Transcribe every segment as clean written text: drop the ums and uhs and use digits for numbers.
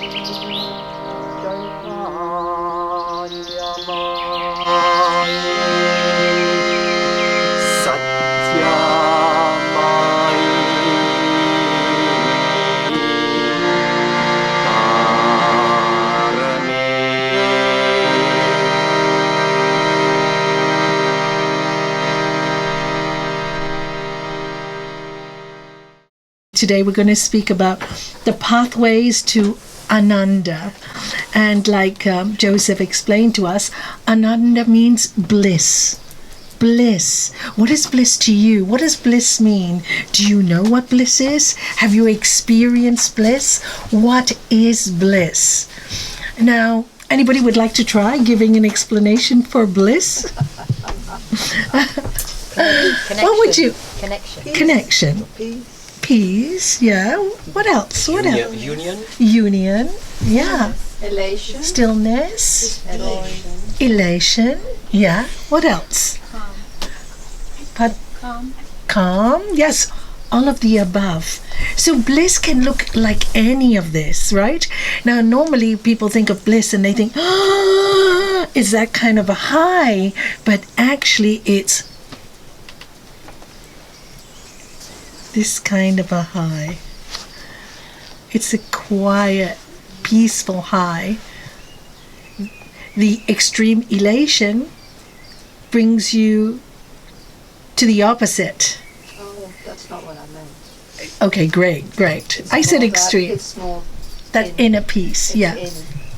Today we're going to speak about the pathways to Ananda. And like Joseph explained to us, Ananda means bliss. Bliss. What is bliss to you? What does bliss mean? Do you know what bliss is? Have you experienced bliss? What is bliss? Now, anybody would like to try giving an explanation for bliss? What would you? Connection. Peace, yeah. What else? Union, yeah. Elation. Stillness. Elation, yeah. What else? Calm, yes. All of the above. So bliss can look like any of this, right? Now, normally people think of bliss and they think, it's that kind of a high. But actually, it's this kind of a high. It's a quiet, peaceful high. The extreme elation brings you to the opposite. Oh, that's not what I meant. Okay, great. I said extreme. It's more that inner peace, yeah.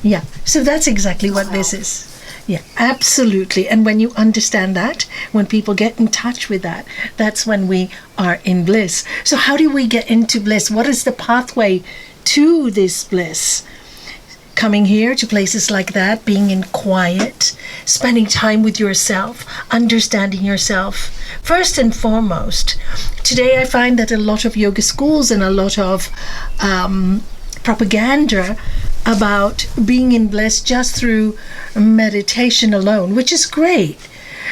Yeah. So that's exactly what this is. Yeah, absolutely. And when you understand that, when people get in touch with that, that's when we are in bliss. So how do we get into bliss? What is the pathway to this bliss? Coming here to places like that, being in quiet, spending time with yourself, understanding yourself. First and foremost, today I find that a lot of yoga schools and a lot of propaganda about being in bliss just through meditation alone, which is great.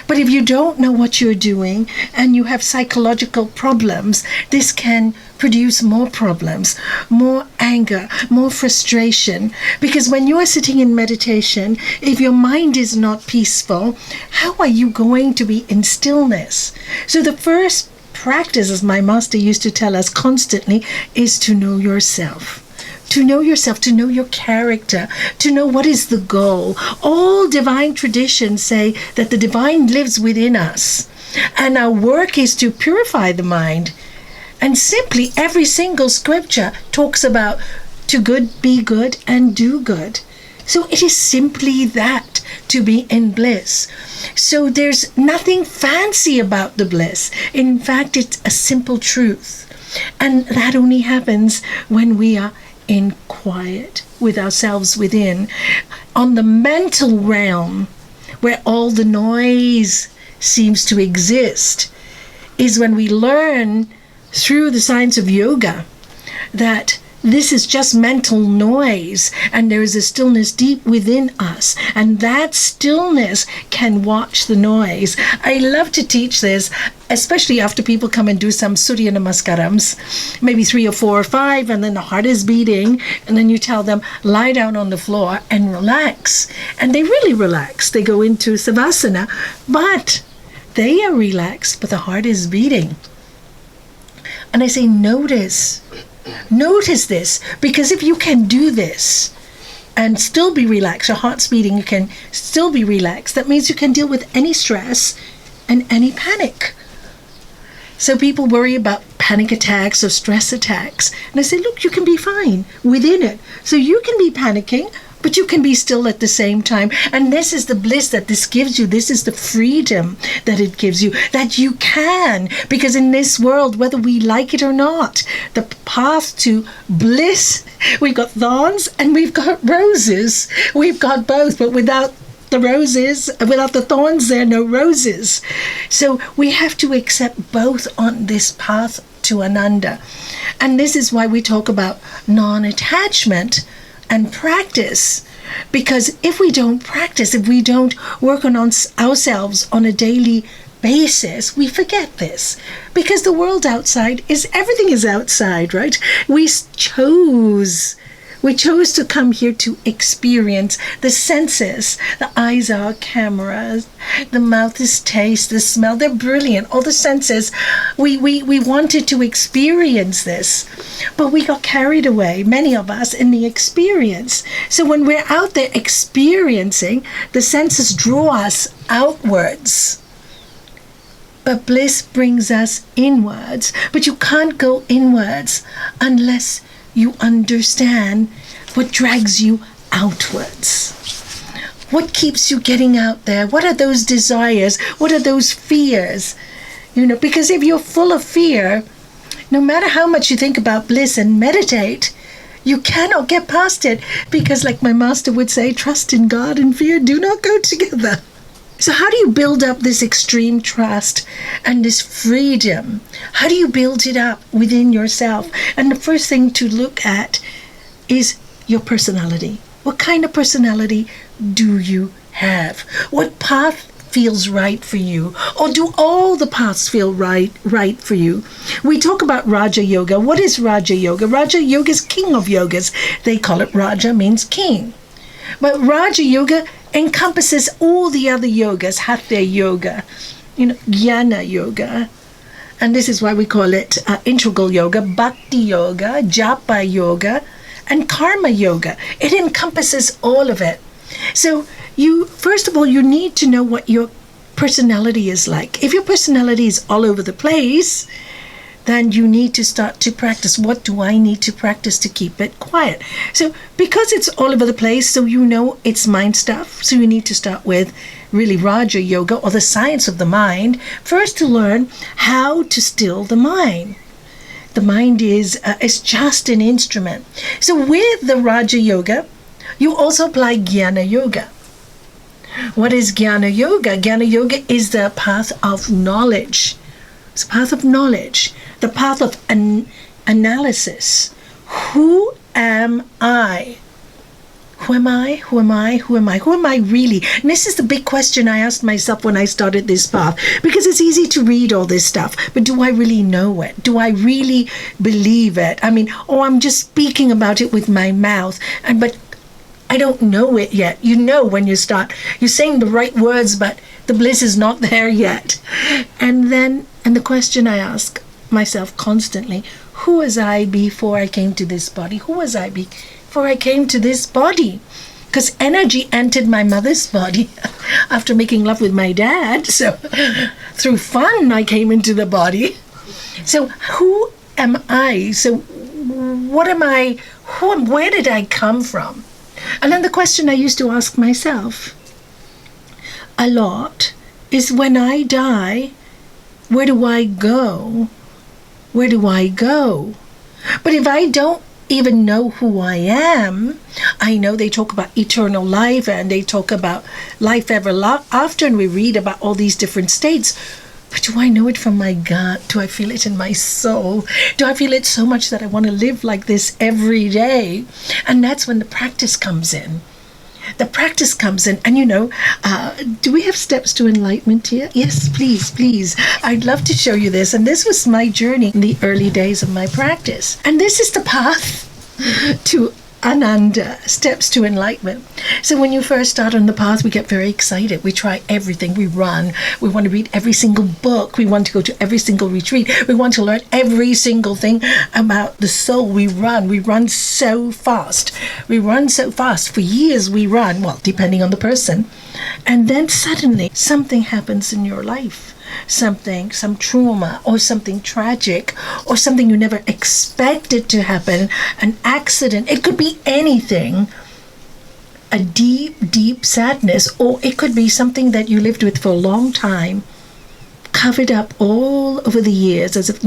But if you don't know what you're doing and you have psychological problems, this can produce more problems, more anger, more frustration. Because when you are sitting in meditation, if your mind is not peaceful, how are you going to be in stillness? So the first practice, as my master used to tell us constantly, is to know yourself. To know yourself, to know your character, to know what is the goal. All divine traditions say that the divine lives within us. And our work is to purify the mind. And simply every single scripture talks about to be good and do good. So it is simply that, to be in bliss. So there's nothing fancy about the bliss. In fact, it's a simple truth. And that only happens when we are in quiet with ourselves within. On the mental realm, where all the noise seems to exist, is when we learn through the science of yoga that this is just mental noise, and there is a stillness deep within us, and that stillness can watch the noise. I love to teach this, especially after people come and do some Surya Namaskarams, maybe 3 or 4 or 5, and then the heart is beating, and then you tell them, lie down on the floor and relax. And they really relax. They go into Savasana, but they are relaxed, but the heart is beating. And I say, notice this, because if you can do this and still be relaxed, your heart's beating, you can still be relaxed, that means you can deal with any stress and any panic. So people worry about panic attacks or stress attacks, and I say, look, you can be fine within it. So you can be panicking, but you can be still at the same time. And this is the bliss that this gives you. This is the freedom that it gives you, that you can. Because in this world, whether we like it or not, the path to bliss, we've got thorns and we've got roses. We've got both, but without the roses, without the thorns, there are no roses. So we have to accept both on this path to Ananda. And this is why we talk about non-attachment and practice, because if we don't practice, if we don't work on ourselves on a daily basis, we forget this, because the world outside is, everything is outside, right? We chose We chose to come here to experience the senses. The eyes are cameras, the mouth is taste, the smell, they're brilliant. All the senses, we wanted to experience this, but we got carried away, many of us, in the experience. So when we're out there experiencing, the senses draw us outwards. But bliss brings us inwards. But you can't go inwards unless you understand what drags you outwards. What keeps you getting out there? What are those desires? What are those fears? Because if you're full of fear, no matter how much you think about bliss and meditate, you cannot get past it. Because like my master would say, trust in God and fear do not go together. So how do you build up this extreme trust and this freedom? How do you build it up within yourself? And the first thing to look at is your personality. What kind of personality do you have? What path feels right for you? Or do all the paths feel right for you? We talk about Raja Yoga. What is Raja Yoga? Raja Yoga is king of yogas. They call it Raja, means king. But Raja Yoga encompasses all the other yogas, Hatha Yoga, Jnana Yoga. And this is why we call it integral yoga, Bhakti Yoga, Japa Yoga, and Karma Yoga. It encompasses all of it. So first of all, you need to know what your personality is like. If your personality is all over the place, then you need to start to practice. What do I need to practice to keep it quiet? So because it's all over the place, so it's mind stuff, so you need to start with really Raja Yoga, or the science of the mind, first to learn how to still the mind. The mind is just an instrument. So with the Raja Yoga, you also apply Jnana Yoga. What is Jnana Yoga? Jnana Yoga is the path of knowledge. It's the path of knowledge, the path of analysis. Who am I? Who am I? Who am I? Who am I? Who am I really? And this is the big question I asked myself when I started this path, because it's easy to read all this stuff, but do I really know it? Do I really believe it? I'm just speaking about it with my mouth, but I don't know it yet. When you start, you're saying the right words, but the bliss is not there yet. And the question I ask myself constantly, who was I before I came to this body? Who was I before I came to this body? Because energy entered my mother's body after making love with my dad. So through fun, I came into the body. So who am I? So what am I? Where did I come from? And then the question I used to ask myself a lot is, when I die, where do I go? Where do I go? But if I don't even know who I am, I know they talk about eternal life and they talk about life ever after, and we read about all these different states. But do I know it from my gut? Do I feel it in my soul? Do I feel it so much that I want to live like this every day? And that's when the practice comes in. The practice comes in. And do we have steps to enlightenment here? Yes, please. I'd love to show you this. And this was my journey in the early days of my practice. And this is the path to Ananda, steps to enlightenment. So when you first start on the path, we get very excited. We try everything. We run. We want to read every single book. We want to go to every single retreat. We want to learn every single thing about the soul. We run so fast. For years we run, well, depending on the person. And then suddenly something happens in your life. Some trauma or something tragic or something you never expected to happen, an accident. It could be anything, a deep sadness, or it could be something that you lived with for a long time, covered up all over the years as if,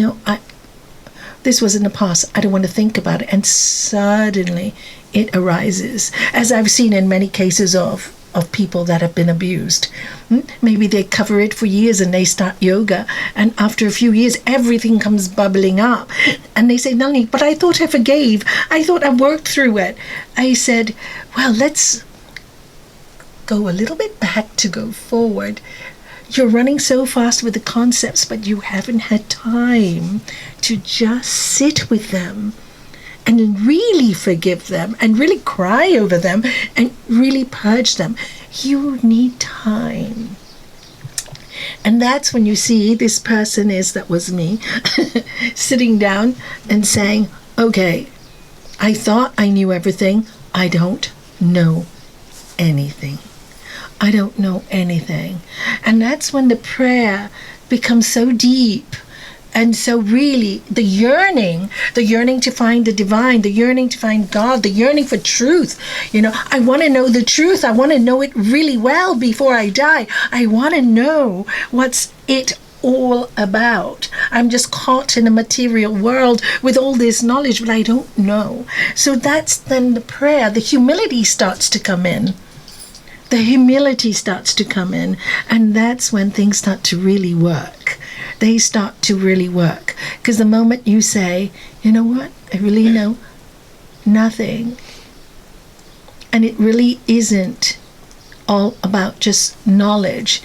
this was in the past, I don't want to think about it. And suddenly it arises, as I've seen in many cases of people that have been abused. Maybe they cover it for years and they start yoga, and after a few years everything comes bubbling up and they say, Nalanie, but I thought I forgave. I thought I worked through it. I said, well, let's go a little bit back to go forward. You're running so fast with the concepts, but you haven't had time to just sit with them and really forgive them and really cry over them and really purge them. You need time. And that's when you see this person that was me, sitting down and saying, okay, I thought I knew everything. I don't know anything. I don't know anything. And that's when the prayer becomes so deep. And so really the yearning to find the divine, the yearning to find God, the yearning for truth. I want to know the truth. I want to know it really well before I die. I want to know what's it all about. I'm just caught in a material world with all this knowledge, but I don't know. So that's then the prayer. The humility starts to come in. The humility starts to come in. And that's when things start to really work. They start to really work. Because the moment you say, you know what, I really know nothing. And it really isn't all about just knowledge.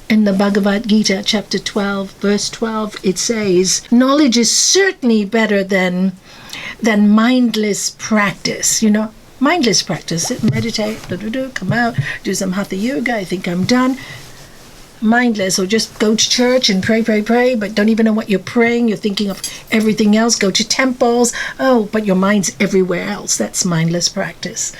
In the Bhagavad Gita, chapter 12, verse 12, it says, knowledge is certainly better than mindless practice. Mindless practice. Sit, meditate, come out, do some hatha yoga, I think I'm done. Mindless, or just go to church and pray, but don't even know what you're praying. You're thinking of everything else. Go to temples. Oh, but your mind's everywhere else. That's mindless practice.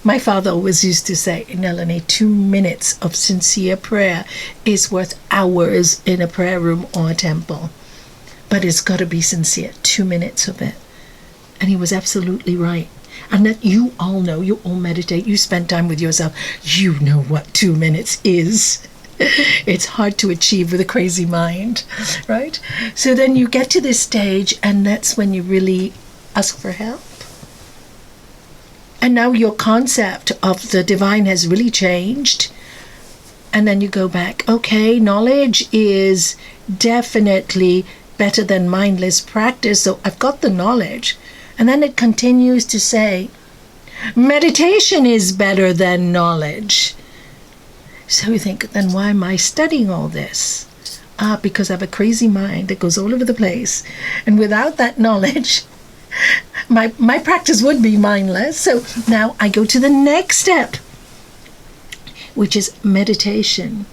My father always used to say, Nalanie, 2 minutes of sincere prayer is worth hours in a prayer room or a temple. But it's got to be sincere, 2 minutes of it. And he was absolutely right. And that you all know, you all meditate, you spend time with yourself. You know what 2 minutes is. It's hard to achieve with a crazy mind, right? So then you get to this stage, and that's when you really ask for help. And now your concept of the divine has really changed. And then you go back, okay, knowledge is definitely better than mindless practice. So I've got the knowledge. And then it continues to say, meditation is better than knowledge. So you think, then why am I studying all this? Because I have a crazy mind that goes all over the place. And without that knowledge, my practice would be mindless. So now I go to the next step, which is meditation.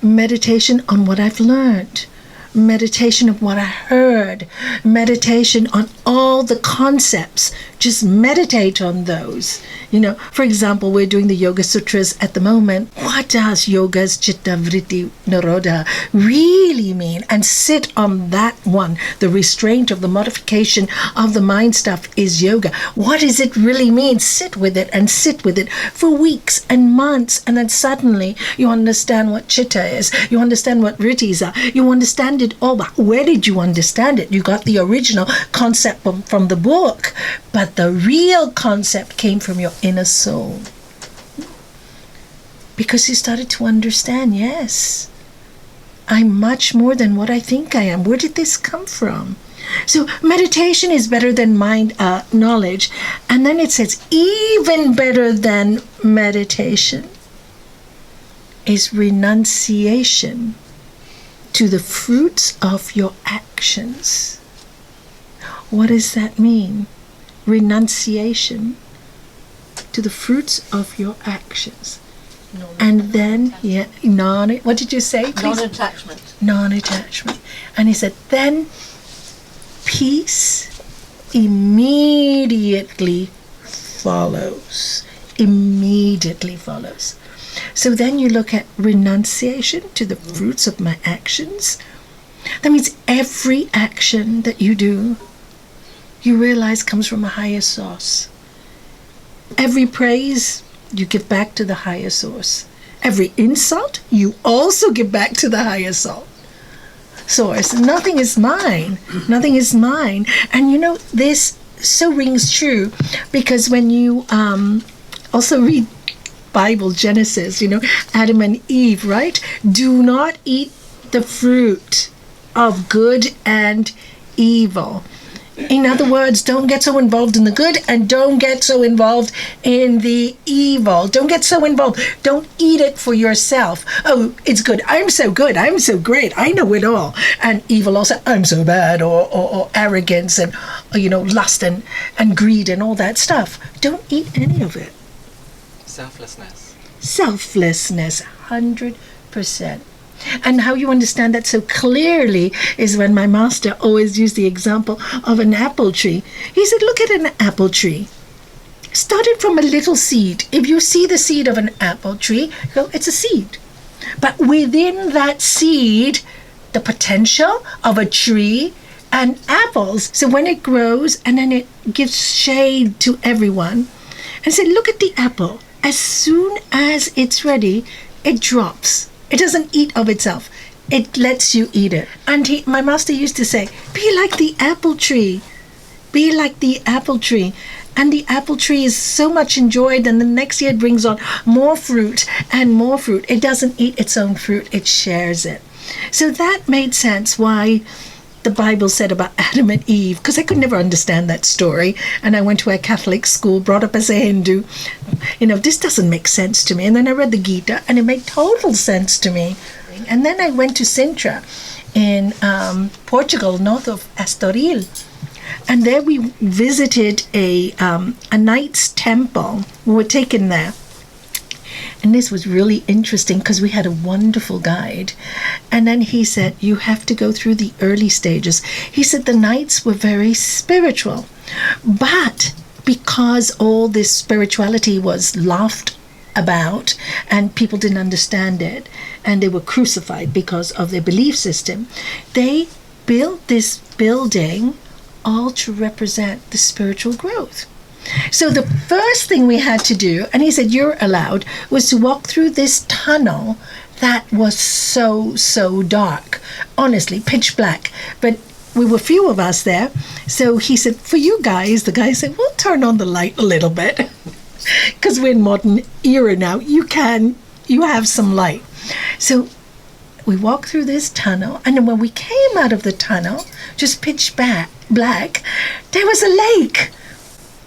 Meditation on what I've learned. Meditation of what I heard. Meditation on all the concepts. Just meditate on those. For example, we're doing the Yoga Sutras at the moment. What does Yoga's Chitta Vritti Nirodha really mean? And sit on that one. The restraint of the modification of the mind stuff is yoga. What does it really mean? Sit with it and sit with it for weeks and months. And then suddenly you understand what Chitta is. You understand what Vrittis are. You understand it all. But where did you understand it? You got the original concept from the book. But the real concept came from your inner soul. Because you started to understand, yes, I'm much more than what I think I am. Where did this come from? So meditation is better than knowledge. And then it says, even better than meditation is renunciation to the fruits of your actions. What does that mean? Renunciation to the fruits of your actions. And then, what did you say? Please? Non-attachment. Non-attachment. And he said, then peace immediately follows. Immediately follows. So then you look at renunciation to the fruits of my actions. That means every action that you do, you realize comes from a higher source. Every praise, you give back to the higher source. Every insult, you also give back to the higher source. Nothing is mine. Nothing is mine. And this so rings true because when you also read Bible, Genesis, Adam and Eve, right? Do not eat the fruit of good and evil. In other words, don't get so involved in the good and don't get so involved in the evil. Don't get so involved. Don't eat it for yourself. Oh, it's good. I'm so good. I'm so great. I know it all. And evil also, I'm so bad, or arrogance and lust and greed and all that stuff. Don't eat any of it. Selflessness. Selflessness, 100%. And how you understand that so clearly is when my master always used the example of an apple tree. He said, look at an apple tree. Started from a little seed. If you see the seed of an apple tree, go, it's a seed. But within that seed, the potential of a tree and apples. So when it grows and then it gives shade to everyone, and said, look at the apple. As soon as it's ready, it drops. It doesn't eat of itself. It lets you eat it. And my master used to say, be like the apple tree. Be like the apple tree. And the apple tree is so much enjoyed, and the next year it brings on more fruit and more fruit. It doesn't eat its own fruit, it shares it. So that made sense why the Bible said about Adam and Eve, because I could never understand that story. And I went to a Catholic school, brought up as a Hindu. This doesn't make sense to me. And then I read the Gita, and it made total sense to me. And then I went to Sintra in Portugal, north of Estoril. And there we visited a knight's temple. We were taken there. And this was really interesting because we had a wonderful guide. And then he said, you have to go through the early stages. He said the knights were very spiritual. But because all this spirituality was laughed about and people didn't understand it, and they were crucified because of their belief system, they built this building all to represent the spiritual growth. So the first thing we had to do, and he said you're allowed, was to walk through this tunnel that was so dark. Honestly, pitch black. But we were few of us there. So he said, for you guys, the guy said, we'll turn on the light a little bit. Because we're in modern era now. You have some light. So we walked through this tunnel, and then when we came out of the tunnel, just pitch black, there was a lake.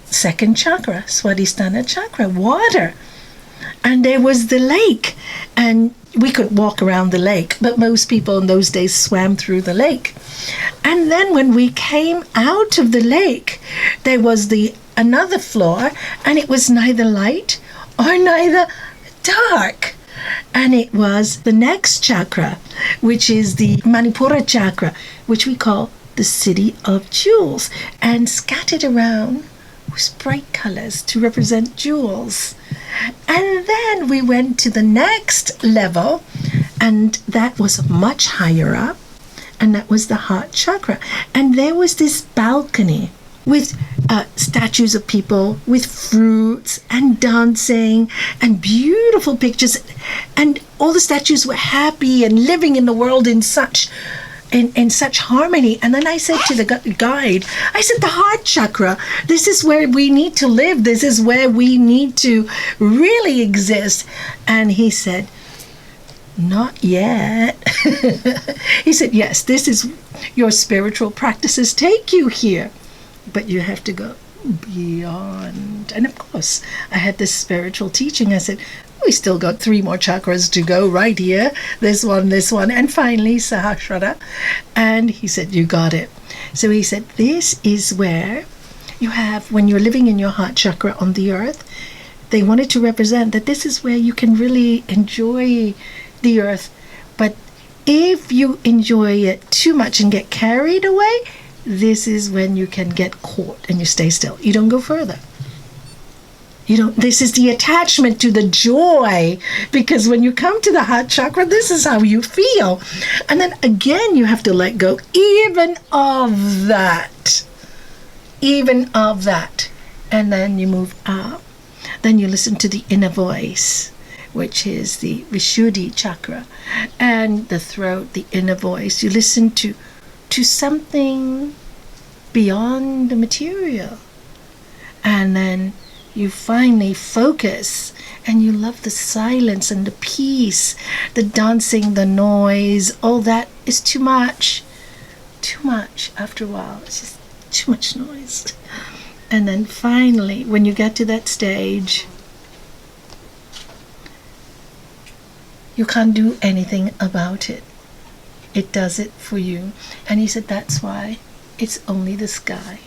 Second chakra, Swadhisthana chakra, water. And there was the lake. And we could walk around the lake, but most people in those days swam through the lake. And then when we came out of the lake, there was another floor, and it was neither light or neither dark. And it was the next chakra, which is the Manipura chakra, which we call the city of jewels. And scattered around was bright colors to represent jewels. And then we went to the next level, and that was much higher up, and that was the heart chakra. And there was this balcony with statues of people with fruits and dancing and beautiful pictures, and all the statues were happy and living in the world in such harmony. And then I said to the guide, I said, the heart chakra, this is where we need to live. This is where we need to really exist. And he said, not yet. He said, yes, this is your spiritual practices take you here, but you have to go beyond. And of course, I had this spiritual teaching. I said, we still got 3 more chakras to go right here. This one, and finally Sahasrara. And he said, you got it. So he said, this is where you have, when you're living in your heart chakra on the earth, they wanted to represent that this is where you can really enjoy the earth. But if you enjoy it too much and get carried away, this is when you can get caught and you stay still. You don't go further. This is the attachment to the joy, because when you come to the heart chakra, this is how you feel. And then again, you have to let go even of that. And then you move up. Then you listen to the inner voice, which is the Vishuddhi chakra. And the throat, the inner voice. You listen to something beyond the material. And then you finally focus, and you love the silence and the peace, the dancing, the noise. All that is too much after a while. It's just too much noise. And then finally, when you get to that stage, you can't do anything about it. It does it for you. And he said, that's why it's only the sky.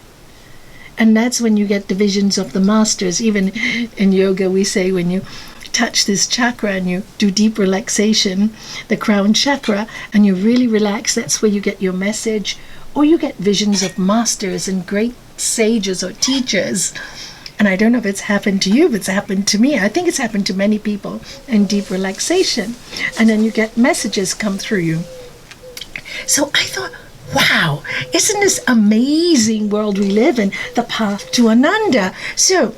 And that's when you get the visions of the masters. Even in yoga, we say when you touch this chakra and you do deep relaxation, the crown chakra, and you really relax, that's where you get your message, or you get visions of masters and great sages or teachers. And I don't know if it's happened to you, but it's happened to me. I think it's happened to many people in deep relaxation. And then you get messages come through you. So I thought, wow, isn't this amazing world we live in, the path to Ananda? So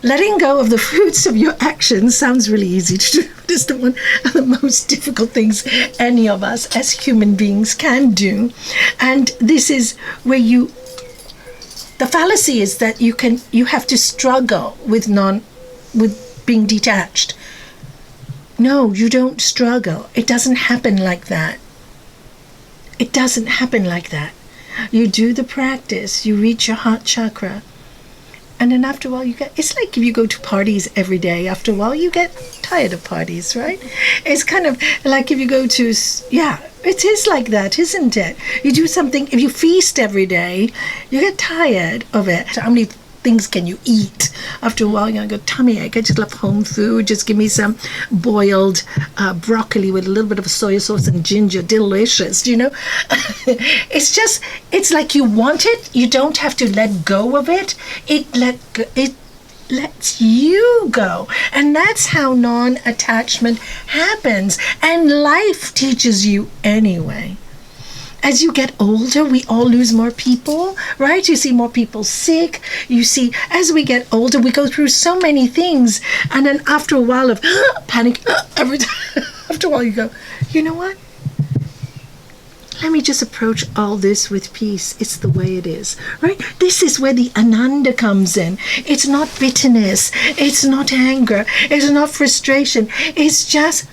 letting go of the fruits of your actions sounds really easy to do. It is one of the most difficult things any of us as human beings can do. And this is where the fallacy is that you have to struggle with being detached. No, you don't struggle. It doesn't happen like that. It doesn't happen like that. You do the practice, you reach your heart chakra, and then after a while it's like if you go to parties every day, after a while you get tired of parties, right? It's kind of like if you go to, it is like that, isn't it? You do something, if you feast every day, you get tired of it. How many things can you eat? After a while, you're going to go, tummy ache. I just love home food. Just give me some boiled broccoli with a little bit of soy sauce and ginger. Delicious, you know? It's like you want it. You don't have to let go of it. It lets you go. And that's how non-attachment happens. And life teaches you anyway. As you get older, we all lose more people, right? You see more people sick. You see, as we get older, we go through so many things. And then after a while of panic, after a while you go, you know what? Let me just approach all this with peace. It's the way it is, right? This is where the Ananda comes in. It's not bitterness. It's not anger. It's not frustration. It's just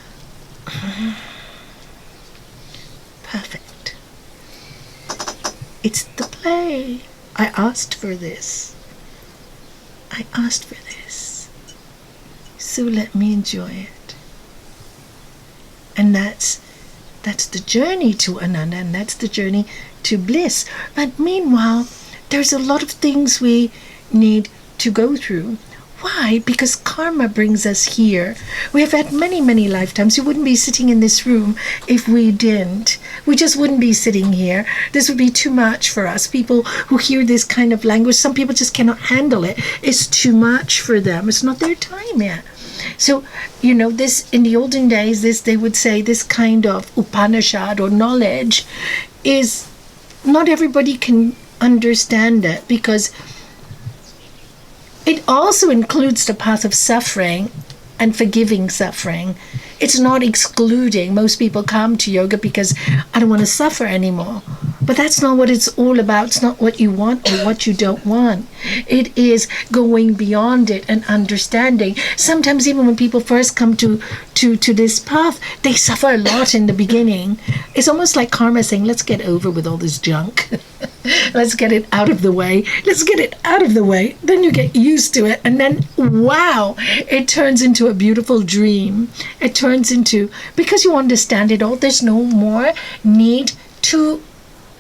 perfect. It's the play. I asked for this. I asked for this. So let me enjoy it. And that's the journey to Ananda, and that's the journey to bliss. But meanwhile, there's a lot of things we need to go through. Why? Because karma brings us here. We have had many, many lifetimes. You wouldn't be sitting in this room if we didn't. We just wouldn't be sitting here. This would be too much for us. People who hear this kind of language, some people just cannot handle it. It's too much for them. It's not their time yet. So, you know, this, in the olden days, they would say this kind of Upanishad or knowledge is, not everybody can understand it, because it also includes the path of suffering and forgiving suffering. It's not excluding. Most people come to yoga because I don't want to suffer anymore. But that's not what it's all about. It's not what you want or what you don't want. It is going beyond it and understanding. Sometimes even when people first come to this path, they suffer a lot in the beginning. It's almost like karma saying, let's get over with all this junk. Let's get it out of the way. Let's get it out of the way. Then you get used to it. And then, wow, it turns into a beautiful dream. It turns into, because you understand it all, there's no more need to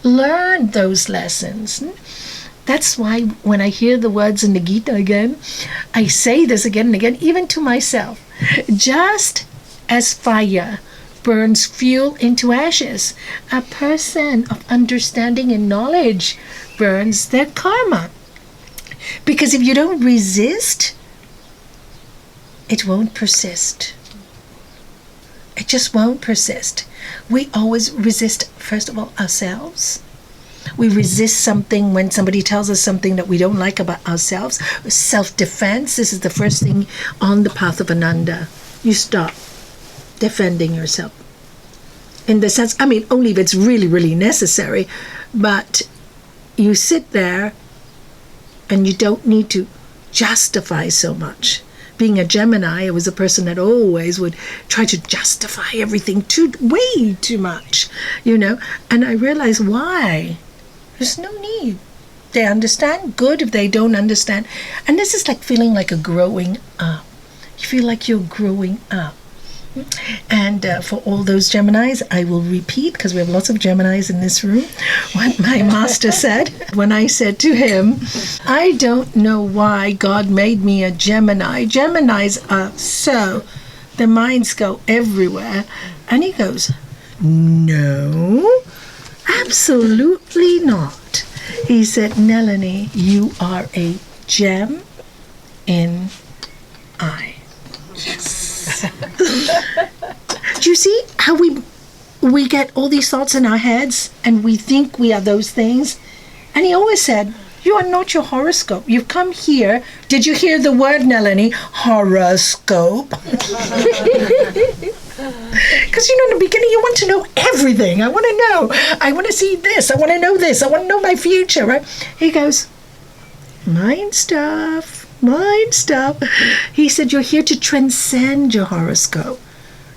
learn those lessons. That's why when I hear the words in the Gita again, I say this again and again, even to myself. Just as fire burns fuel into ashes, a person of understanding and knowledge burns their karma. Because if you don't resist, it won't persist. It just won't persist. We always resist, first of all, ourselves. We resist something when somebody tells us something that we don't like about ourselves. Self-defense, this is the first thing on the path of Ananda. You stop defending yourself. In the sense, I mean, only if it's really, really necessary, but you sit there and you don't need to justify so much. Being a Gemini, I was a person that always would try to justify everything way too much, you know, and I realized why. There's no need. They understand, good. If they don't understand, and this is like feeling like a growing up. You feel like you're growing up. And for all those Geminis, I will repeat, because we have lots of Geminis in this room, what my master said when I said to him, I don't know why God made me a Gemini. Geminis are so, their minds go everywhere. And he goes, no, absolutely not. He said, Nalanie, you are a gem in I. Yes. Do you see how we get all these thoughts in our heads and we think we are those things? And he always said, you are not your horoscope. You've come here. Did you hear the word, Nalanie? Horoscope. Because, in the beginning, you want to know everything. I want to know. I want to see this. I want to know this. I want to know my future, right? He goes, mind stuff. He said, you're here to transcend your horoscope.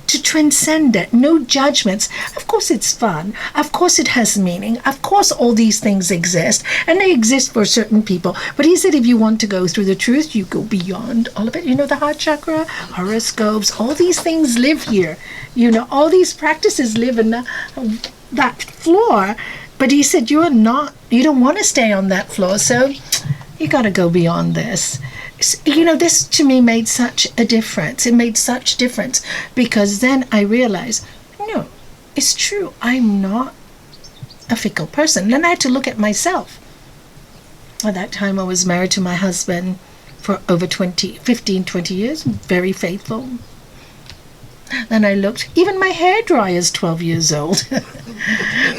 To transcend it. No judgments. Of course it's fun. Of course it has meaning. Of course all these things exist. And they exist for certain people. But he said if you want to go through the truth, you go beyond all of it. The heart chakra, horoscopes, all these things live here. All these practices live in that floor. But he said you don't want to stay on that floor. So you got to go beyond this. This to me made such a difference. It made such difference because then I realized, no, it's true. I'm not a fickle person. Then I had to look at myself. At that time, I was married to my husband for over 15, 20 years, very faithful. Then I looked, even my hairdryer is 12 years old.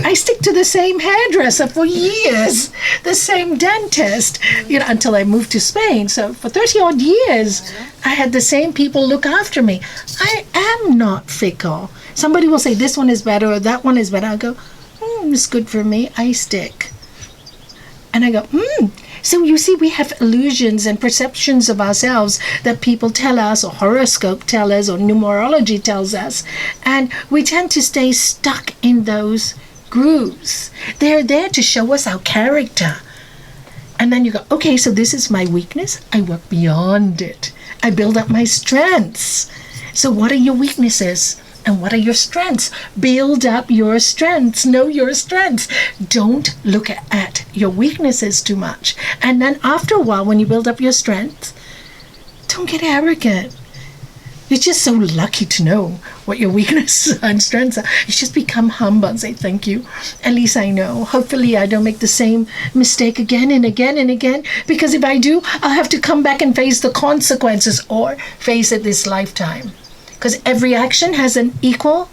I stick to the same hairdresser for years, the same dentist, until I moved to Spain. So for 30 odd years, I had the same people look after me. I am not fickle. Somebody will say this one is better or that one is better. I go, it's good for me. I stick. And I go, So you see, we have illusions and perceptions of ourselves that people tell us, or horoscope tell us, or numerology tells us, and we tend to stay stuck in those grooves. They're there to show us our character. And then you go, okay, so this is my weakness. I work beyond it. I build up my strengths. So what are your weaknesses? And what are your strengths? Build up your strengths. Know your strengths. Don't look at your weaknesses too much. And then after a while, when you build up your strengths, don't get arrogant. You're just so lucky to know what your weaknesses and strengths are. You just become humble and say, thank you. At least I know. Hopefully I don't make the same mistake again and again and again. Because if I do, I'll have to come back and face the consequences or face it this lifetime. Because every action has an equal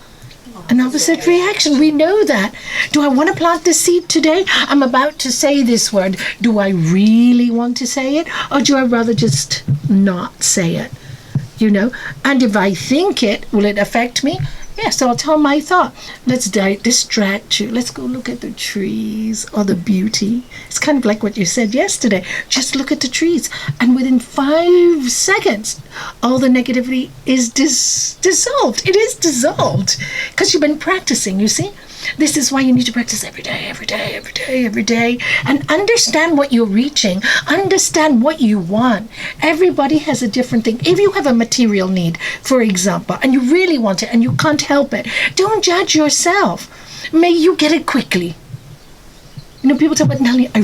and opposite reaction. We know that. Do I want to plant the seed today? I'm about to say this word. Do I really want to say it? Or do I rather just not say it? And if I think it, will it affect me? Yes, so I'll tell my thought. Let's distract you. Let's go look at the trees or the beauty. It's kind of like what you said yesterday. Just look at the trees. And within 5 seconds, all the negativity is dissolved. It is dissolved. Because you've been practicing, you see? This is why you need to practice every day, and understand what you're reaching. Understand what you want. Everybody has a different thing. If you have a material need, for example, and you really want it and you can't help it, don't judge yourself. May you get it quickly. People talk about, Nalanie, I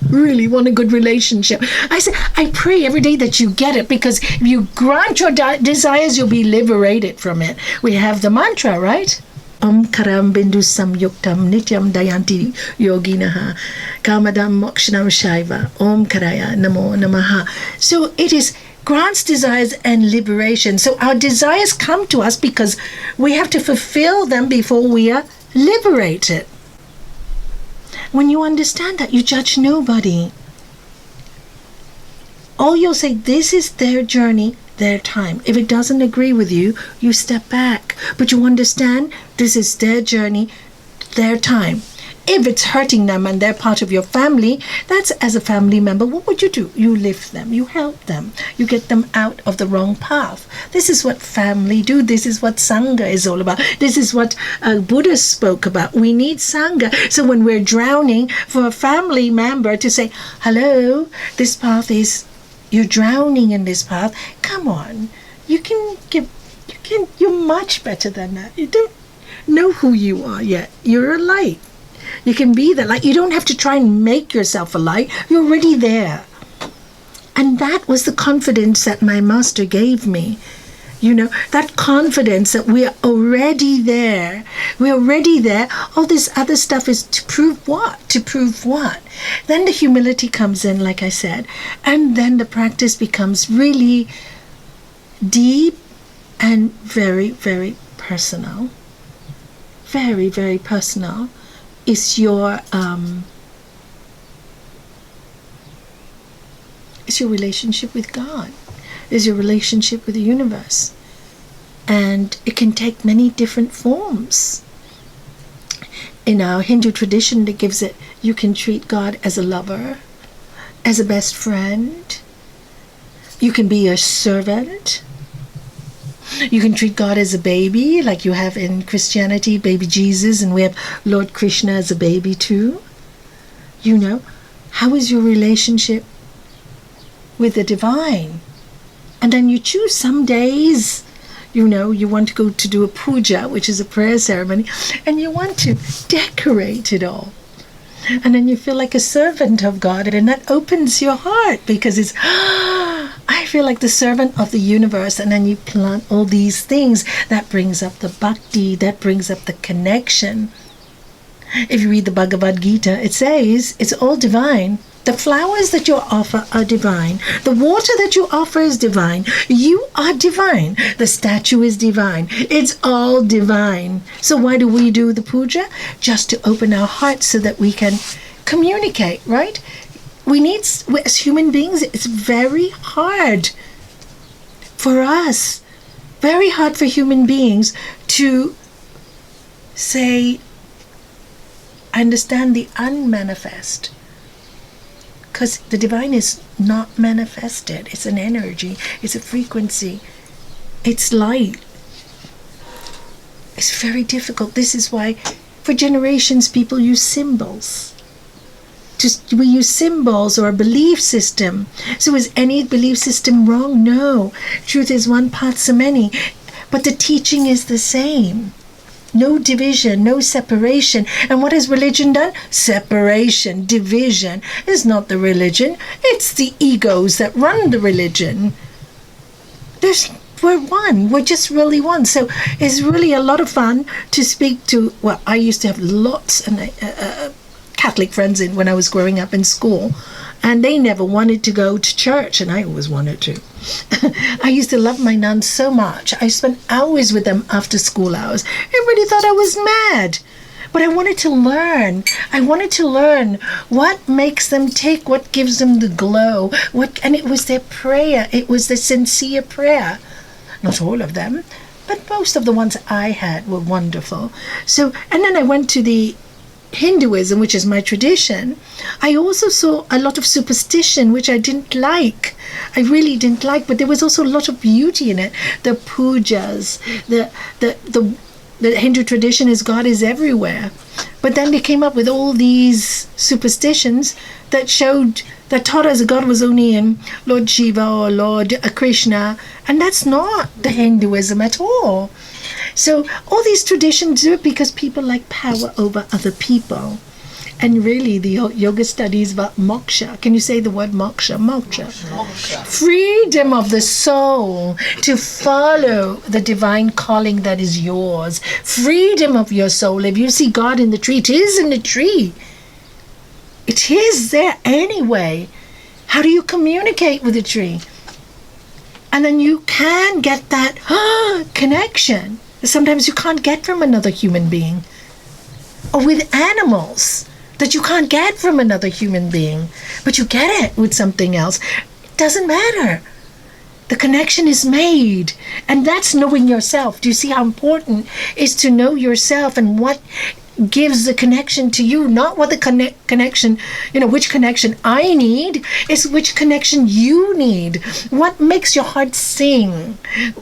really want a good relationship. I say, I pray every day that you get it, because if you grant your desires, you'll be liberated from it. We have the mantra, right? Om Karam Bindu Samyuktam Nityam Dayanti Yoginaha Kamadam Mokshanam Shaiva Om Karaya Namo Namaha. So it is grants desires and liberation. So our desires come to us because we have to fulfill them before we are liberated. When you understand that, you judge nobody. All you'll say, this is their journey, their time. If it doesn't agree with you, you step back. But you understand this is their journey, their time. If it's hurting them and they're part of your family, that's as a family member, what would you do? You lift them, you help them, you get them out of the wrong path. This is what family do. This is what Sangha is all about. This is what Buddha spoke about. We need Sangha. So when we're drowning, for a family member to say, hello, this path is, you're drowning in this path. Come on, you can You're much better than that. You don't know who you are yet. You're a light. You can be the light. You don't have to try and make yourself a light. You're already there. And that was the confidence that my master gave me. You know, that confidence that we're already there. We're already there. All this other stuff is to prove what? To prove what? Then the humility comes in, like I said. And then the practice becomes really deep and very, very personal. Very, very personal. Is your relationship with God, is your relationship with the universe. And it can take many different forms. In our Hindu tradition, it gives it, you can treat God as a lover, as a best friend. You can be a servant. You can treat God as a baby, like you have in Christianity, baby Jesus, and we have Lord Krishna as a baby too. You know, how is your relationship with the divine? And then you choose some days, you know, you want to go to do a puja, which is a prayer ceremony, and you want to decorate it all. And then you feel like a servant of God, and that opens your heart because it's, I feel like the servant of the universe. And then you plant all these things. That brings up the bhakti, that brings up the connection. If you read the Bhagavad Gita, it says it's all divine. The flowers that you offer are divine. The water that you offer is divine. You are divine. The statue is divine. It's all divine. So why do we do the puja? Just to open our hearts so that we can communicate, right? We need, as human beings, it's very hard for us, very hard for human beings to say, I understand the unmanifest. Because the divine is not manifested. It's an energy. It's a frequency. It's light. It's very difficult. This is why, for generations, people use symbols. We use symbols or a belief system. So is any belief system wrong? No. Truth is one, parts are many. But the teaching is the same. No division, no separation. And what has religion done? Separation, division. It's not the religion. It's the egos that run the religion. We're one. We're just really one. So it's really a lot of fun to speak to. Well, I used to have lots of Catholic friends when I was growing up in school. And they never wanted to go to church, and I always wanted to. I used to love my nuns so much. I spent hours with them after school hours. Everybody thought I was mad. But I wanted to learn. I wanted to learn what makes them tick, what gives them the glow. And it was their prayer. It was the sincere prayer. Not all of them, but most of the ones I had were wonderful. So, and then I went to the Hinduism, which is my tradition. I also saw a lot of superstition, which I didn't like. I really didn't like, but there was also a lot of beauty in it. The pujas, the Hindu tradition is God is everywhere. But then they came up with all these superstitions that taught us God was only in Lord Shiva or Lord Krishna, and that's not the Hinduism at all. So all these traditions do it because people like power over other people. And really, the yoga studies about moksha. Can you say the word moksha? Moksha. Freedom of the soul to follow the divine calling that is yours. Freedom of your soul. If you see God in the tree, it is in the tree. It is there anyway. How do you communicate with the tree? And then you can get that connection. Sometimes you can't get from another human being. Or with animals that you can't get from another human being. But you get it with something else. It doesn't matter. The connection is made. And that's knowing yourself. Do you see how important it is to know yourself and what gives the connection to you? Not what the connection, which connection I need. It's which connection you need. What makes your heart sing?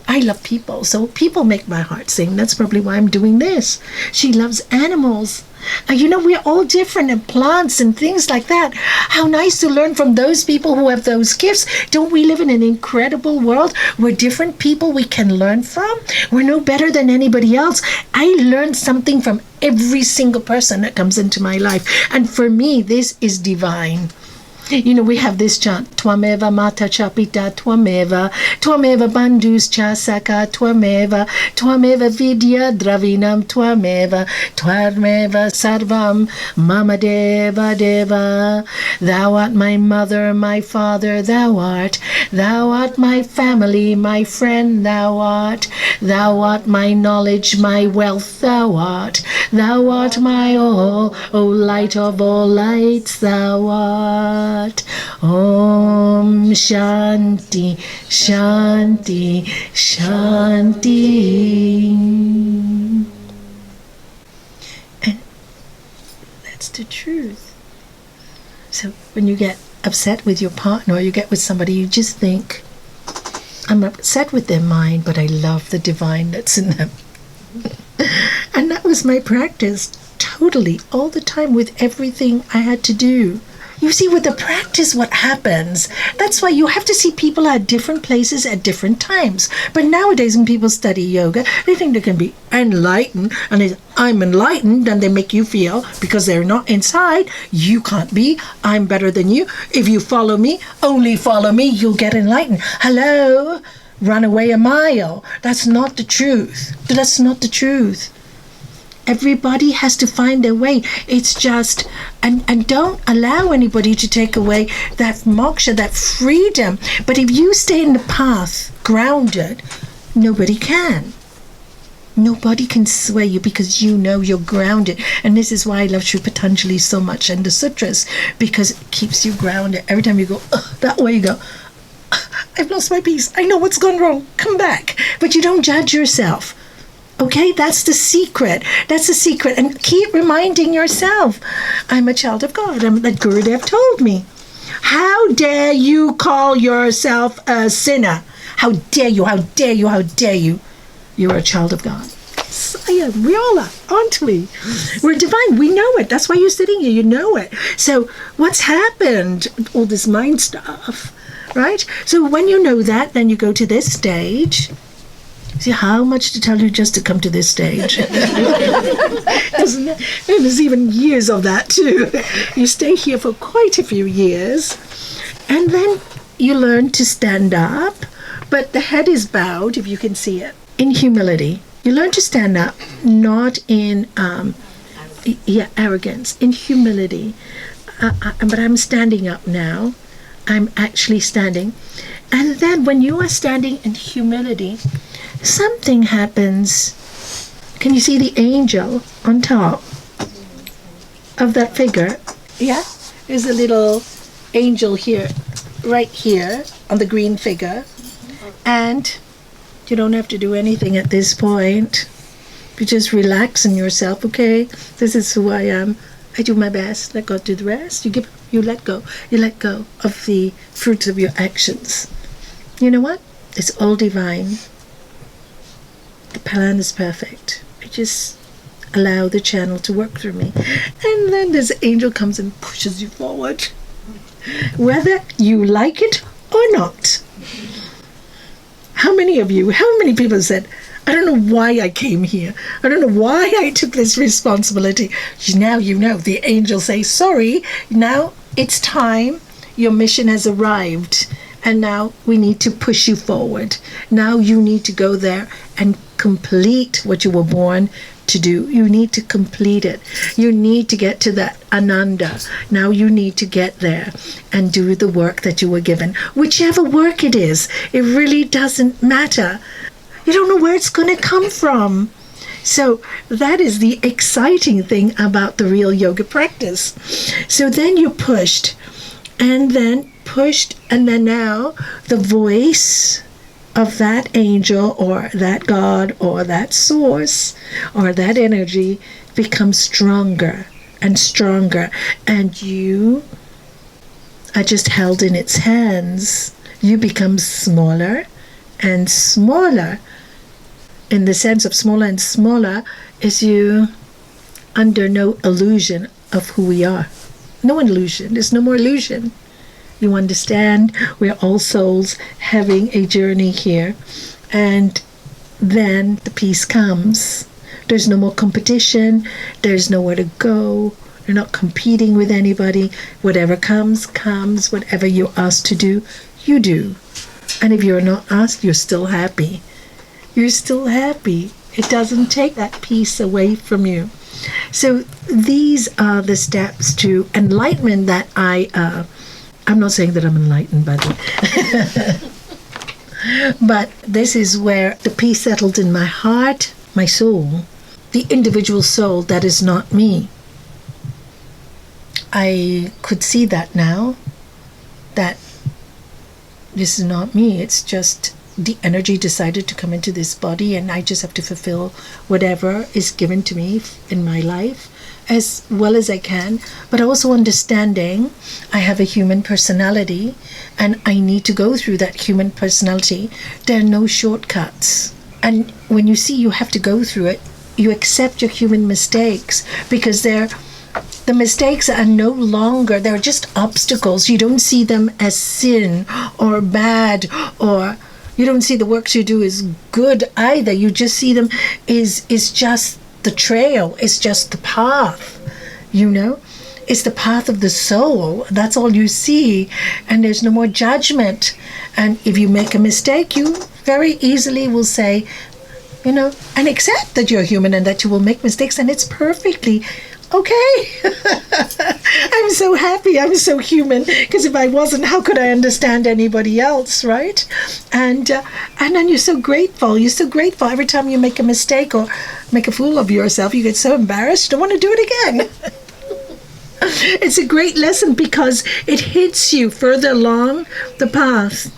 I love people, so people make my heart sing. That's probably why I'm doing this. She loves animals. We're all different, and plants and things like that. How nice to learn from those people who have those gifts. Don't we live in an incredible world where different people we can learn from? We're no better than anybody else. I learn something from every single person that comes into my life. And for me, this is divine. We have this chant, Twameva Mata Chapita Twameva, Twameva Bandhus Chasaka Twameva, Twameva Vidya Dravinam Twameva, Twameva Sarvam Mama Deva Deva. Thou art my mother, my father, thou art my family, my friend, thou art my knowledge, my wealth, thou art my all, O light of all lights, thou art. Om Shanti, Shanti, Shanti. And that's the truth. So when you get upset with your partner or you get with somebody, you just think, I'm upset with their mind, but I love the divine that's in them. And that was my practice, totally, all the time, with everything I had to do. You see, with the practice, what happens, that's why you have to see people at different places at different times. But nowadays, when people study yoga, they think they can be enlightened, and they, I'm enlightened, and they make you feel, because they're not inside, you can't be, I'm better than you. If you follow me, only follow me, you'll get enlightened. Hello? Run away a mile. That's not the truth. That's not the truth. Everybody has to find their way. It's just, and don't allow anybody to take away that moksha, that freedom. But if you stay in the path, grounded, nobody can. Nobody can sway you because you're grounded. And this is why I love Sri Patanjali so much and the sutras, because it keeps you grounded. Every time you go, that way you go, I've lost my peace. I know what's gone wrong. Come back. But you don't judge yourself. Okay, that's the secret. That's the secret. And keep reminding yourself, I'm a child of God. That Gurudev told me. How dare you call yourself a sinner? How dare you? How dare you? How dare you? You're a child of God. Yes, I am. We all are, aren't we? We're divine. We know it. That's why you're sitting here. You know it. So what's happened? All this mind stuff, right? So when you know that, then you go to this stage. See how much to tell you just to come to this stage. Isn't it? And there's even years of that too. You stay here for quite a few years, and then you learn to stand up, but the head is bowed, if you can see it, in humility. You learn to stand up, not in arrogance, in humility. But I'm standing up now. I'm actually standing. And then when you are standing in humility, something happens. Can you see the angel on top of that figure? Yeah? There's a little angel here, right here, on the green figure. And you don't have to do anything at this point. You just relax in yourself, okay? This is who I am. I do my best. Let God do the rest. You let go. You let go of the fruits of your actions. You know what? It's all divine. The plan is perfect. I just allow the channel to work through me. And then this angel comes and pushes you forward. Whether you like it or not. How many people said, I don't know why I came here. I don't know why I took this responsibility. Now you know. The angel says, sorry, now it's time. Your mission has arrived. And now we need to push you forward. Now you need to go there and complete what you were born to do. You need to complete it. You need to get to that Ananda. Now you need to get there and do the work that you were given. Whichever work it is, it really doesn't matter. You don't know where it's going to come from. So that is the exciting thing about the real yoga practice. So then you're pushed, and then now the voice of that angel or that God or that source or that energy becomes stronger and stronger, and you are just held in its hands. You become smaller and smaller. In the sense of smaller and smaller, as you under no illusion of who we are. No illusion. There's no more illusion. You understand? We're all souls having a journey here. And then the peace comes. There's no more competition. There's nowhere to go. You're not competing with anybody. Whatever comes, comes. Whatever you're asked to do, you do. And if you're not asked, you're still happy. You're still happy. It doesn't take that peace away from you. So these are the steps to enlightenment that I'm not saying that I'm enlightened, by the way. But this is where the peace settled in my heart, my soul, the individual soul that is not me. I could see that now, that this is not me. It's just the energy decided to come into this body, and I just have to fulfill whatever is given to me in my life as well as I can, but also understanding I have a human personality and I need to go through that human personality. There are no shortcuts. And when you see you have to go through it, you accept your human mistakes, because the mistakes are no longer, they're just obstacles. You don't see them as sin or bad, or you don't see the works you do as good either. You just see them is just the trail. It's just the path, It's the path of the soul. That's all you see. And there's no more judgment. And if you make a mistake, you very easily will say, and accept that you're human and that you will make mistakes, and it's perfectly okay. I'm so happy. I'm so human, because if I wasn't, how could I understand anybody else, right? And then you're so grateful. You're so grateful every time you make a mistake or make a fool of yourself. You get so embarrassed, you don't want to do it again. It's a great lesson because it hits you further along the path.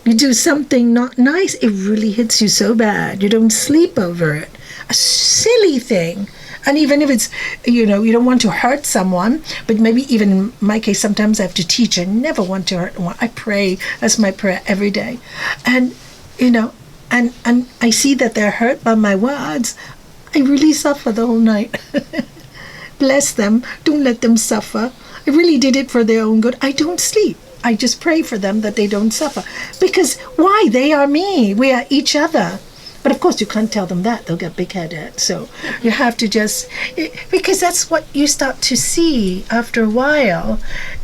You do something not nice, it really hits you so bad. You don't sleep over it. A silly thing. And even if it's, you don't want to hurt someone, but maybe even in my case, sometimes I have to teach. I never want to hurt anyone. I pray. That's my prayer every day. And, and I see that they're hurt by my words. I really suffer the whole night. Bless them. Don't let them suffer. I really did it for their own good. I don't sleep. I just pray for them that they don't suffer. Because why? They are me. We are each other. But of course, you can't tell them that. They'll get big-headed. So you have to because that's what you start to see after a while.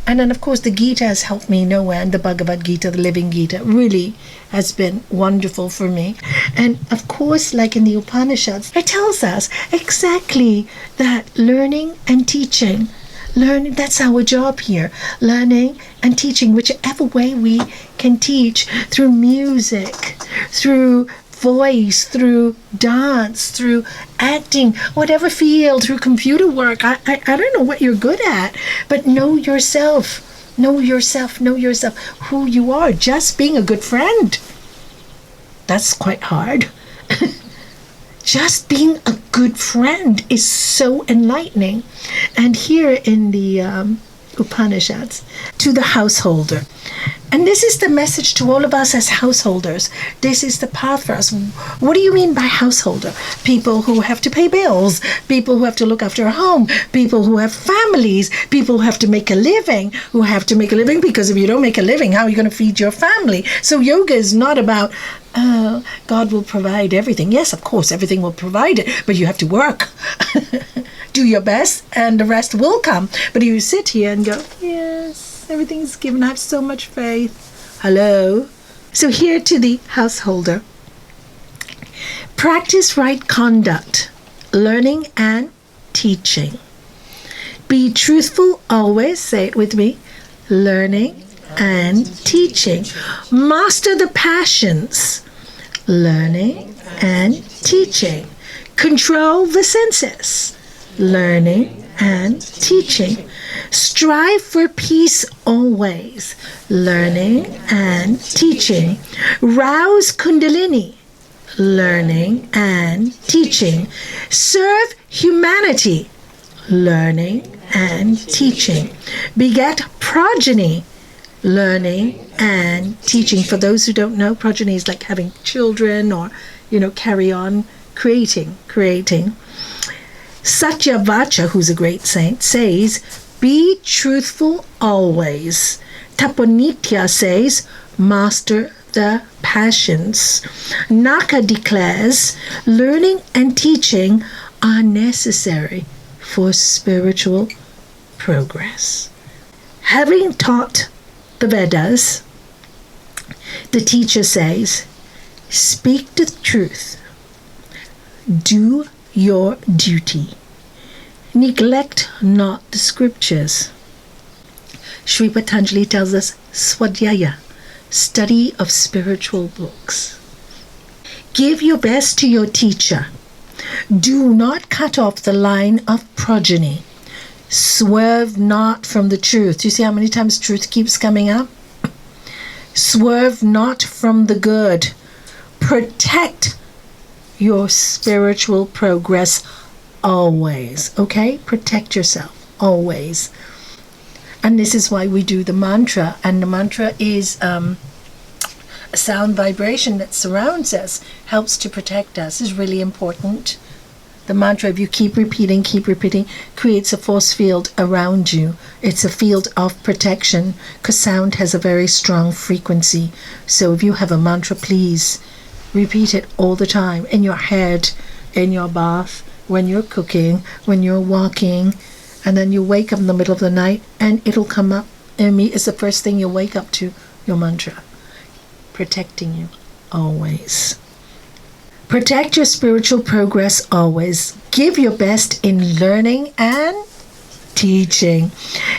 And then, of course, the Gita has helped me nowhere. And the Bhagavad Gita, the living Gita, really has been wonderful for me. And, of course, like in the Upanishads, it tells us exactly that learning and teaching. Learning, that's our job here. Learning and teaching, whichever way we can teach, through music, through voice, through dance, through acting, whatever field, through computer work. I don't know what you're good at, but know yourself. Know yourself, who you are. Just being a good friend. That's quite hard. Just being a good friend is so enlightening. And here in the Upanishads, to the householder. And this is the message to all of us as householders. This is the path for us. What do you mean by householder? People who have to pay bills, people who have to look after a home, people who have families, people who have to make a living, because if you don't make a living, how are you going to feed your family? So yoga is not about, God will provide everything. Yes, of course, everything will provide it, but you have to work. Do your best, and the rest will come. But you sit here and go, yes, everything's given. I have so much faith. Hello. So here to the householder. Practice right conduct, learning and teaching. Be truthful always. Say it with me. Learning and teaching. Master the passions. Learning and teaching. Control the senses. Learning and teaching. Strive for peace always. Learning and teaching. Rouse Kundalini. Learning and teaching. Serve humanity. Learning and teaching. Beget progeny. Learning and teaching. For those who don't know, progeny is like having children or, carry on creating. Satyavacha, who's a great saint, says, be truthful always. Tapanitya says, master the passions. Naka declares, learning and teaching are necessary for spiritual progress. Having taught the Vedas, the teacher says, speak the truth, do your duty, neglect not the scriptures. Sri Patanjali tells us, Swadhyaya, study of spiritual books. Give your best to your teacher. Do not cut off the line of progeny. Swerve not from the truth. Do you see how many times truth keeps coming up? Swerve not from the good. Protect your spiritual progress always. Okay? Protect yourself always. And this is why we do the mantra. And the mantra is a sound vibration that surrounds us, helps to protect us, is really important. The mantra, if you keep repeating, creates a force field around you. It's a field of protection because sound has a very strong frequency. So if you have a mantra, please repeat it all the time in your head, in your bath, when you're cooking, when you're walking, and then you wake up in the middle of the night and it'll come up. And it's the first thing you wake up to, your mantra. Protecting you always. Protect your spiritual progress always. Give your best in learning and teaching.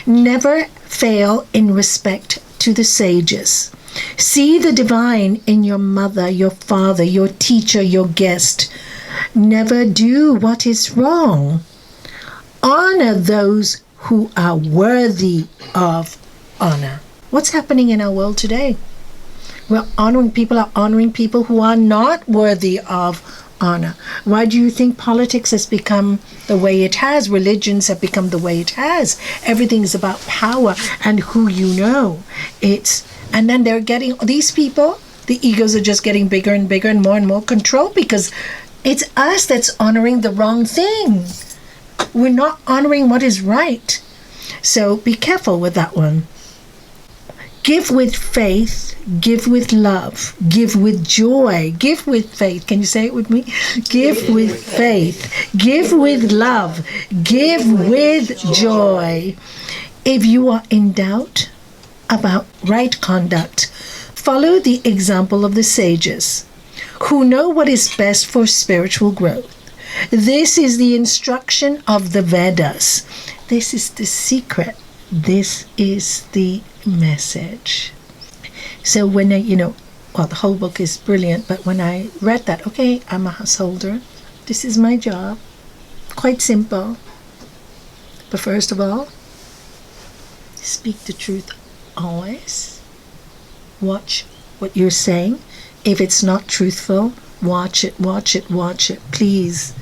Never fail in respect to the sages. See the divine in your mother, your father, your teacher, your guest. Never do what is wrong. Honor those who are worthy of honor. What's happening in our world today? We're honoring people who are not worthy of honor. Why do you think politics has become the way it has? Religions have become the way it has. Everything is about power and who you know. And then they're getting, these people, the egos are just getting bigger and bigger and more control because it's us that's honoring the wrong thing. We're not honoring what is right. So be careful with that one. Give with faith, give with love, give with joy, give with faith. Can you say it with me? Give with faith, give with love, give with joy. If you are in doubt about right conduct, follow the example of the sages who know what is best for spiritual growth. This is the instruction of the Vedas. This is the secret. This is the message. So when the whole book is brilliant, but when I read that, okay, I'm a householder. This is my job. Quite simple. But first of all, speak the truth always. Watch what you're saying. If it's not truthful, watch it, please.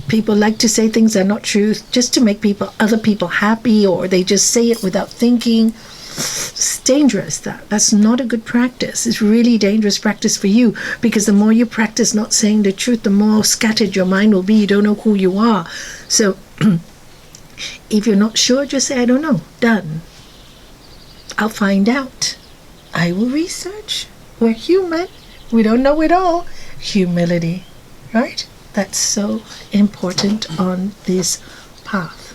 People like to say things that are not truth just to make other people happy, or they just say it without thinking. It's dangerous. That's not a good practice. It's really dangerous practice for you, because the more you practice not saying the truth, the more scattered your mind will be. You don't know who you are. So if you're not sure, just say, I don't know. Done. I'll find out. I will research. We're human. We don't know it all. Humility, right? That's so important on this path.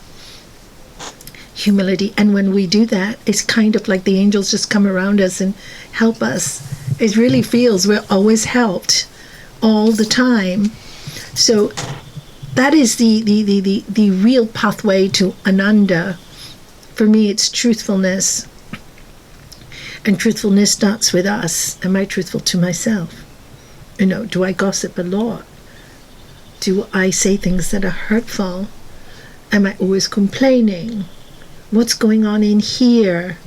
Humility. And when we do that, it's kind of like the angels just come around us and help us. It really feels we're always helped all the time. So that is the real pathway to Ananda. For me, it's truthfulness. And truthfulness starts with us. Am I truthful to myself? Do I gossip a lot? Do I say things that are hurtful? Am I always complaining? What's going on in here?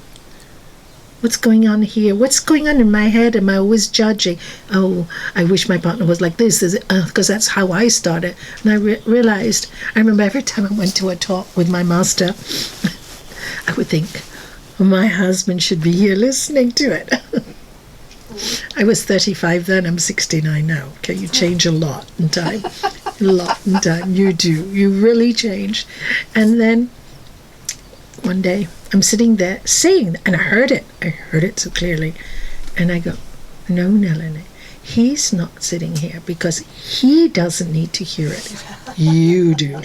What's going on here? What's going on in my head? Am I always judging? Oh, I wish my partner was like this, because that's how I started. And I realized, I remember every time I went to a talk with my master, I would think, my husband should be here listening to it. I was 35 then, I'm 69 now. Okay, you change a lot in time. long time. You do. You really change. And then one day I'm sitting there saying, and I heard it so clearly, and I go, no, Nalanie, he's not sitting here because he doesn't need to hear it. You do.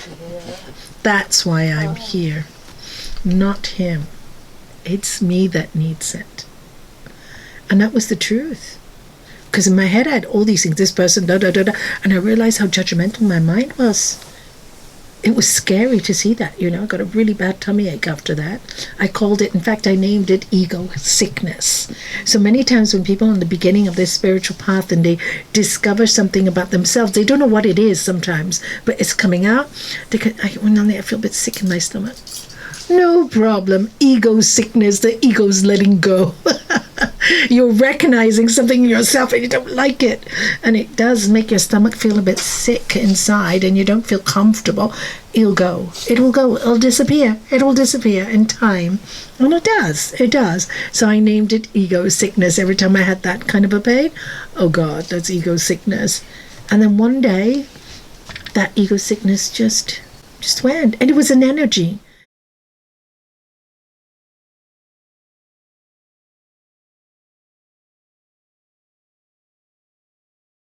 That's why I'm here, not him. It's me that needs it. And that was the truth. Because in my head I had all these things, this person, da da da da, and I realized how judgmental my mind was. It was scary to see that, I got a really bad tummy ache after that. I called it, in fact, I named it ego sickness. So many times when people are in the beginning of their spiritual path and they discover something about themselves, they don't know what it is sometimes, but it's coming out. I feel a bit sick in my stomach. No problem. Ego sickness, the ego's letting go. You're recognizing something in yourself and you don't like it. And it does make your stomach feel a bit sick inside and you don't feel comfortable. It'll go. It'll disappear. It'll disappear in time. And it does. So I named it ego sickness. Every time I had that kind of a pain, oh God, that's ego sickness. And then one day, that ego sickness just went. And it was an energy.